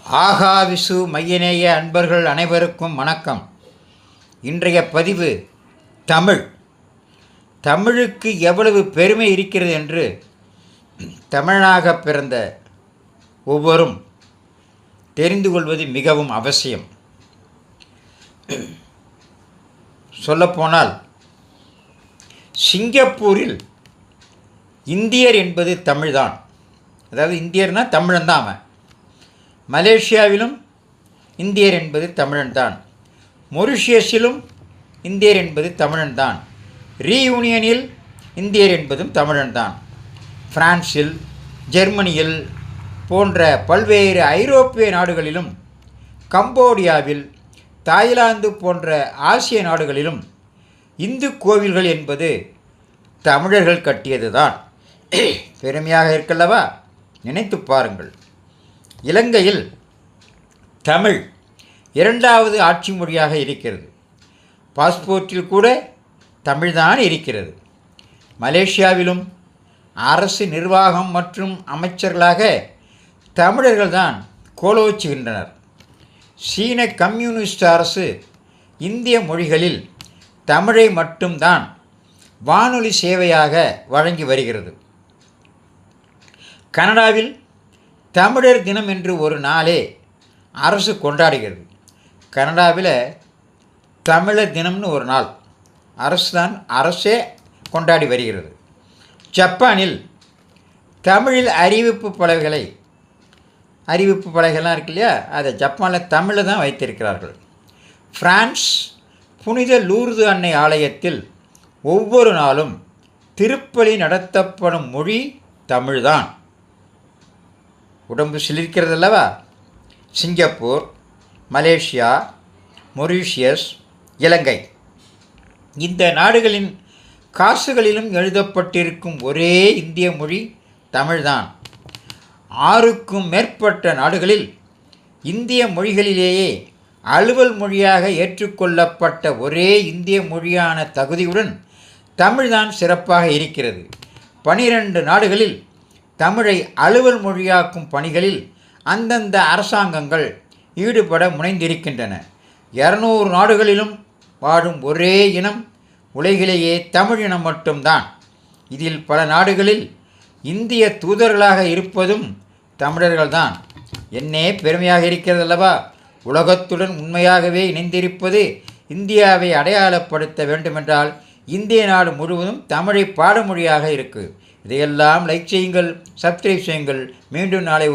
ஆகாவிசு மையநேய அன்பர்கள் அனைவருக்கும் வணக்கம். இன்றைய பதிவு தமிழுக்கு எவ்வளவு பெருமை இருக்கிறது என்று தமிழனாக பிறந்த ஒவ்வொரும் தெரிந்து கொள்வது மிகவும் அவசியம். சொல்லப்போனால் சிங்கப்பூரில் இந்தியர் என்பது தமிழ்தான். அதாவது இந்தியர்னால் தமிழன் தான் அவன். மலேசியாவிலும் இந்தியர் என்பது தமிழன்தான். மொரிஷியஸிலும் இந்தியர் என்பது தமிழன்தான். ரீயூனியனில் இந்தியர் என்பதும் தமிழன்தான். பிரான்சில், ஜெர்மனியில் போன்ற பல்வேறு ஐரோப்பிய நாடுகளிலும், கம்போடியாவில், தாய்லாந்து போன்ற ஆசிய நாடுகளிலும் இந்து கோவில்கள் என்பது தமிழர்கள் கட்டியது தான். பெருமையாக இருக்கல்லவா? நினைத்து பாருங்கள். இலங்கையில் தமிழ் இரண்டாவது ஆட்சி மொழியாக இருக்கிறது. பாஸ்போர்ட்டில் கூட தமிழ்தான் இருக்கிறது. மலேசியாவிலும் அரசு நிர்வாகம் மற்றும் அமைச்சர்களாக தமிழர்கள்தான் கோலோச்சுகின்றனர். சீன கம்யூனிஸ்ட் அரசு இந்திய மொழிகளில் தமிழை மட்டும்தான் வானொலி சேவையாக வழங்கி வருகிறது. கனடாவில் தமிழர் தினம் என்று ஒரு நாளே அரசு கொண்டாடுகிறது. கனடாவில் தமிழர் தினம்னு ஒரு நாள் அரசே கொண்டாடி வருகிறது. ஜப்பானில் தமிழில் அறிவிப்பு பலகைலாம் இருக்கு இல்லையா, அதை ஜப்பானில் தமிழில் தான் வைத்திருக்கிறார்கள். பிரான்ஸ் புனித லூர்து அன்னை ஆலயத்தில் ஒவ்வொரு நாளும் திருப்பலி நடத்தப்படும் மொழி தமிழ்தான். உடம்பு சிலிர்க்கிறது அல்லவா? சிங்கப்பூர், மலேசியா, மொரிஷியஸ், இலங்கை இந்த நாடுகளின் காசுகளிலும் எழுதப்பட்டிருக்கும் ஒரே இந்திய மொழி தமிழ்தான். 6க்கும் மேற்பட்ட நாடுகளில் இந்திய மொழிகளிலேயே அலுவல் மொழியாக ஏற்றுக்கொள்ளப்பட்ட ஒரே இந்திய மொழியான தகுதியுடன் தமிழ்தான் சிறப்பாக இருக்கிறது. 12 நாடுகளில் தமிழை அலுவல் மொழியாக்கும் பணிகளில் அந்தந்த அரசாங்கங்கள் ஈடுபட முனைந்திருக்கின்றன. 200 நாடுகளிலும் வாழும் ஒரே இனம் உலகிலேயே தமிழ் இனம் மட்டும்தான். இதில் பல நாடுகளில் இந்திய தூதர்களாக இருப்பதும் தமிழர்கள்தான். என்னே பெருமையாக இருக்கிறது அல்லவா? உலகத்துடன் உண்மையாகவே இணைந்திருப்பது இந்தியாவை அடையாளப்படுத்த வேண்டுமென்றால் இந்திய நாடு முழுவதும் தமிழை பாடமொழியாக இருக்குது. இதையெல்லாம் லைக் செய்யுங்கள், சப்ஸ்கிரைப் செய்யுங்கள். மீண்டும் நாளை